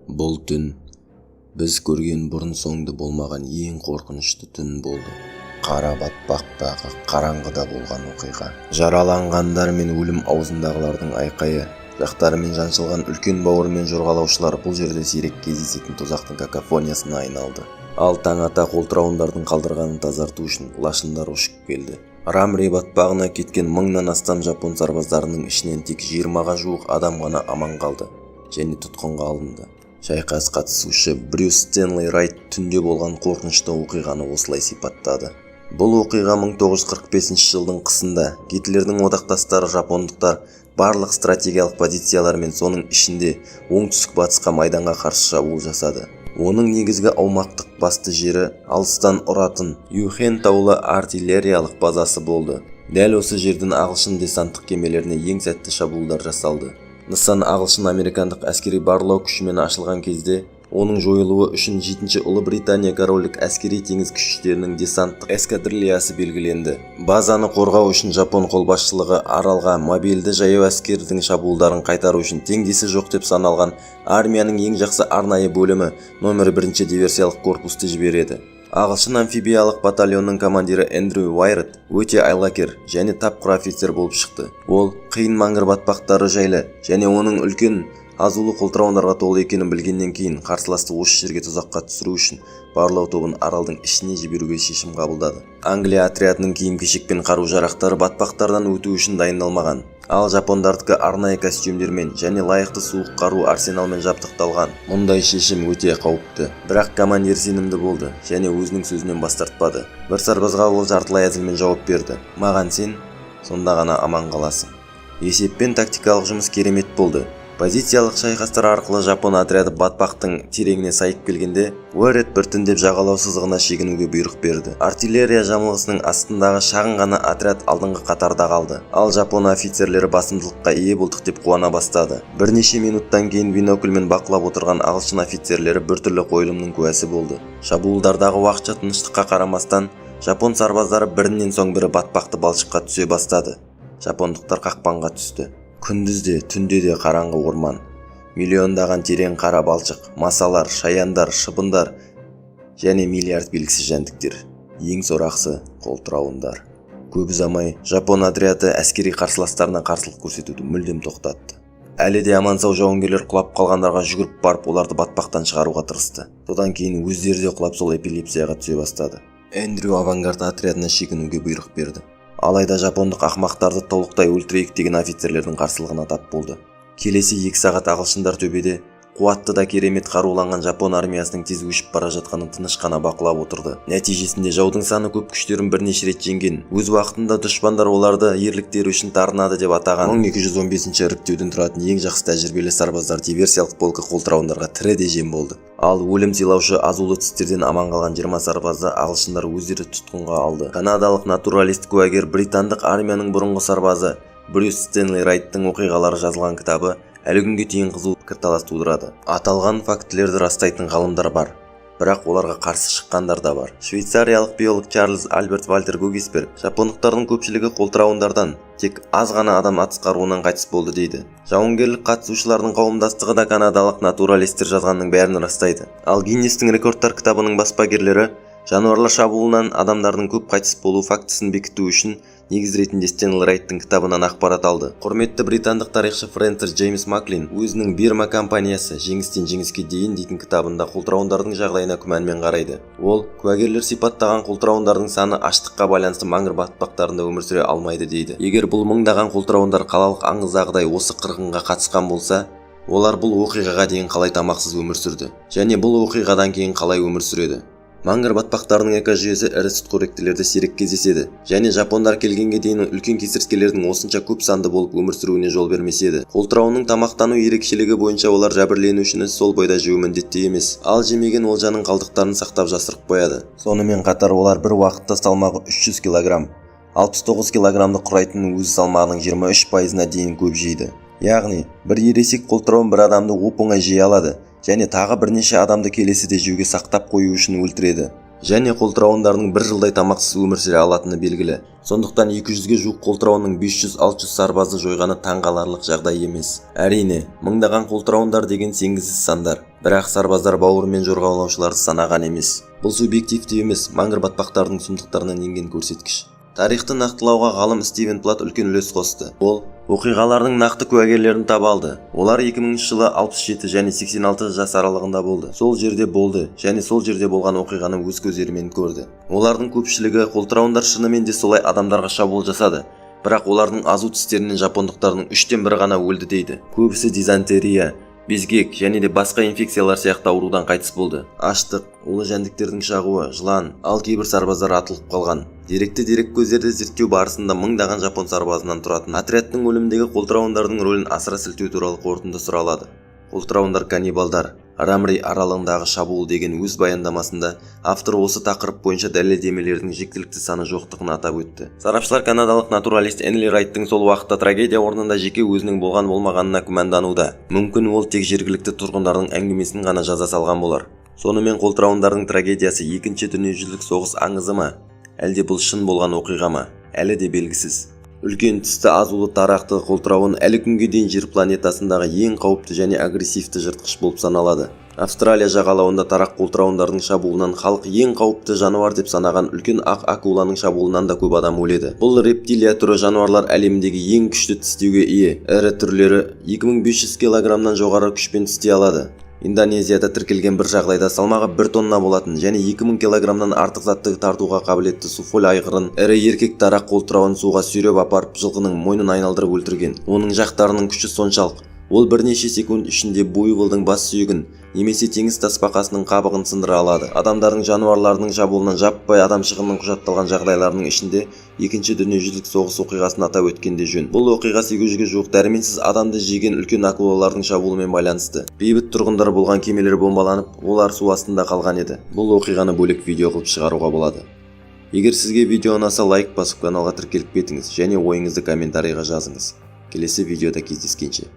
Бұл түн біз көрген бұрын соңды болмаған ең қорқынышты түн болды. Қара батпақтағы қараңғыда болған оқиға. Жараланғандар мен өлім аузындағылардың айқайы, жақтарымен жаншылған үлкен бауырмен жорғалаушылар бұл жерде сирек кездесетін тозақтың какофониясына айналды. Ал таң ата қолтырауындардың қалдырғанын тазарту үшін лашындар ұшып келді. Рамри батпағына кеткен 1000-нан астам жапон сарбаздарының ішінен тек 20-ға жуық адам ғана аман қалды және тұтқынға алынды. Шайқас қатысушы Брюс Стенли Райт түнде болған қорқынышты оқиғаны осылай сипаттады. Бұл оқиға 1945 жылдың қысында Гитлердің одақтастары жапондықтар барлық стратегиялық позициялар мен соның ішінде оңтүстік-батысқа майданға қарсы шабуыл жасады. Оның негізгі аумақтық басты жері алыстан ұратын Юхен таулы артиллериялық базасы болды. Дәл осы жерден ағылшын десанттық кемелеріне ең сәтті шабуылдар жасалды. Нысан ағылшын-американдық әскери барлау күшімен ашылған кезде, оның жойылуы үшін 7-ші Ұлыбритания корольдік әскери теңіз күштерінің десанттық эскадрильясы белгіленді. Базаны қорғау үшін жапон қолбасшылығы аралға мобильді жаяу әскердің шабуылдарын қайтару үшін теңдесі жоқ деп саналған армияның ең жақсы арнайы бөлімі номер 1-ші диверсиялық корпусты жібереді. Ағылшын амфибиялық батальонның командирі Эндрю Уайрет өте айлакер және тапқыр офицер болып шықты. Ол қиын маңғыр батпақтары жайлы және оның үлкен азулы қолтырауындарға толы екенін білгеннен кейін қарсыласты осы жерге тұзаққа түсіру үшін барлау тобын аралдың ішіне жіберуге шешім қабылдады. Англия отрядының киім-кешек пен қару-жарақтары батпақтардан өту үшін дайындалмаған. Ал жапондардікі арнайы костюмдермен және лайықты суық қару арсеналмен жабдықталған. Мұндай шешім өте қауіпті. Бірақ командир сенімді болды және өзінің сөзінен бас тартпады. Бір сарбазға ол жартылай әзілмен жауап берді. Маған сен, сонда ғана аман қаласың. Есеппен тактикалық жұмыс керемет болды. Позициялық шайқастар арқылы жапон отряды батпақтың тереңіне сайып келгенде, Уайрет біртіндеп жағалау сызығына шегінуге бұйрық берді. Артиллерия жамылғысының астындағы шағын ғана отряд алдыңғы қатарда қалды. Ал жапон офицерлері басымдылыққа ие болдық деп қуана бастады. Бірнеше минуттан кейін бинокльмен бақылап отырған ағылшын офицерлері біртүрлі қойылымның куәсі болды. Шабуылдардағы уақытша тыныштыққа қарамастан, жапон сарбаздары бірінен соң бірі батпақты балшыққа түсе бастады. Жапондықтар қақпанға түсті. Күндізде, түнде де қараңғы орман. Миллиондаған терең қара балшық, масалар, шаяндар, шыбындар және миллиард белгісіз жәндіктер. Ең сорақысы қолтырауындар. Көп ұзамай жапон отряды әскери қарсыластарына қарсылық көрсетуді мүлдем тоқтатты. Әлі де аман сау жауынгерлер құлап қалғандарға жүгіріп барып оларды батпақтан шығаруға тырысты. Содан кейін өздері де құлап сол эпилепсияға түсе бастады. Эндрю авангард отрядына шегінуге бұйрық берді. Алайда жапондық ақмақтарды толықтай өлтірейік деген офицерлердің қарсылығына тап болды. Келесі 2 сағат ағылшындар төбеде қуатты да керемет қаруланған жапон армиясының тез өшіп бара жатқанын тыныш қана бақылап отырды. Нәтижесінде жаудың саны көп күштерін бірнеше рет жеңген. Өз уақытында дұшпандар оларды ерліктері үшін торнадо деп атаған 1215-ші іріктеуден тұратын ең жақсы тәжірибелі сарбаздар диверсиялық полкі қолтырауындарға тіріде жем болды. Ал өлім сыйлаушы азулы тістерден аман қалған 20 сарбазды ағылшындар өздері тұтқынға алды. Канадалық натуралист куәгер британдық армияның бұрынғы сарбазы Брюс Стенли Райттың оқиғалары жазылған кітабы әлі күнге дейін қызу пікірталас тудырады. Аталған фактілерді растайтын ғалымдар бар, бірақ оларға қарсы шыққандар да бар. Швейцариялық биолог Чарльз Альберт Вальтер Гогисберг жапондықтардың көпшілігі қолтырауындардан тек аз ғана адам атыс қаруынан қайтыс болды дейді. Жауынгерлік қатысушылардың қауымдастығы да канадалық натуралистер жазғанның бәрін растайды. Ал Гиннестің рекордтар кітабының баспагерлері жануарлар шабуылынан адамдардың көп қайтыс болу фактісін бекіту үшін негіз ретінде Стенли Райттың кітабынан ақпарат алды. Құрметті британдық тарихшы Фрэнсис Джеймс Маклин өзінің Бирма компаниясы жеңістен жеңіске дейін дейтін кітабында қолтырауындардың жағдайына күмәнмен қарайды. Ол куәгерлер сипаттаған қолтырауындардың саны аштыққа байланысты маңғыр батпақтарында өмір сүре алмайды дейді. Егер бұл мыңдаған қолтырауындар қалалық аңыздағыдай осы қырғынға қатысқан болса, олар бұл оқиғаға дейін қалай тамақсыз өмір сүрді және бұл оқиғадан кейін қалай өмір сүреді? Маңғыр батпақтарының экожүйесі ірі сүтқоректілерде сирек кездеседі және жапондар келгенге дейін үлкен кесірткелердің осынша көп санды болып өмір сүруіне жол бермес еді. Қолтырауынның тамақтану ерекшелігі бойынша олар жәбірленушіні сол бойда жеу міндетті емес, ал жемеген олжаның қалдықтарын сақтап жасырып қояды. Сонымен қатар олар бір уақытта салмағы 300 кг, 69 кг құрайтын өз салмағының 23%-на дейін көп жейді. Яғни, бір ересек қолтырауын бір адамды оп-оңай жей алады және тағы бірнеше адамды келесіде жеуге сақтап қою үшін өлтіреді. және қолтырауындардың бір жылдай тамақсыз өмір сүре алатыны белгілі. Сондықтан 200-ге жуық қолтырауынның 500-600 сарбазды жойғаны таңғаларлық жағдай емес. Әрине, мыңдаған қолтырауындар деген сенгісіз сандар. Бірақ сарбаздар бауырымен жорғалаушыларды санаған емес. Бұл субъективті емес, маңғыр батпақтардың сұмдықтарынан енген көрсеткіш. Тарихты нақтылауға ғалым Стивен Плат үлкен үлес қосты. Ол оқиғалардың нақты куәгерлерін таба алды. Олар 2000 жылы 67 және 86 жас аралығында болды. Сол жерде болды және сол жерде болған оқиғаны өз көздерімен көрді. Олардың көпшілігі қолтырауындар шынымен де солай адамдарға шабуыл жасады. Бірақ олардың азу тістерінен жапондықтардың 3-тен 1 ғана өлді дейді. Көбісі дизентерия, безгек және де басқа инфекциялар сияқты аурудан қайтыс болды. Аштық, улы жәндіктердің шағуы, жылан, ал кейбір сарбаздар атылып қалған. Деректі дерек көздерді зерттеу барысында мыңдаған жапон сарбазынан тұратын отрядтың өлімдегі қолтырауындардың рөлін асыра сілтеу туралы қорытынды сұралады. Қолтырауындар каннибалдар, Рамри аралығындағы шабуыл деген өз баяндамасында автор осы тақырып бойынша дәлелдемелердің жеткілікті саны жоқтығын атап өтті. Сарапшылар канадалық натуралист Энли Райттың сол уақытта трагедия орнында жеке өзінің болған-болмағанына күмәндануда. Мүмкін ол тек жергілікті тұрғындардың әңгімесін ғана жаза салған болар. Сонымен қолтырауындардың трагедиясы екінші дүниежүзілік соғыс аңызы ма? Әлде бұл шын болған оқиға ма? Әлі де белгісіз. Үлкен тісті азулы тарақты қолтырауын әлі күнге дейін жер планетасындағы ең қауіпті және агрессивті жыртқыш болып саналады. Австралия жағалауында тарақ қолтырауындардың шабуылынан халық ең қауіпті жануар деп санаған үлкен ақ акуланың шабуылынан да көп адам өледі. Бұл рептилия түрі жануарлар әлеміндегі ең күшті тістеуге ие. Ірі түрлері 2500 килограммнан жоғары күшпен тістей алады. Индонезияда тіркелген бір жағдайда салмағы 1 тонна болатын және 2000 килограммнан артық затты тартуға қабілетті суфоль айғырын ірі еркек тарақ қолтырауын суға сүйреп апарып жылқының мойнын айналдырып өлтірген. Оның жақтарының күші соншалық, ол бірнеше секунд ішінде буйволдың бас сүйегін немесе теңіз тасбақасының қабығын сындыра алады. Адамдардың жануарлардың шабуылынан жаппай адам шығынының құжатталған жағдайларының ішінде екінші дүниежүзілік соғыс оқиғасын атап өткенде жөн. Бұл оқиға 800-ге жуық дәрменсіз адамды жеген үлкен акулалардың шабуылымен байланысты. Бейбіт тұрғындар болған кемелер бомбаланып, олар су астында қалған еді. Бұл оқиғаны бөлек видео қылып шығаруға болады. Егер сізге видео ұнаса, лайк басып каналға тіркеліп кетіңіз және ойыңызды комментарийға жазыңыз. Келесі видеода кездескенше.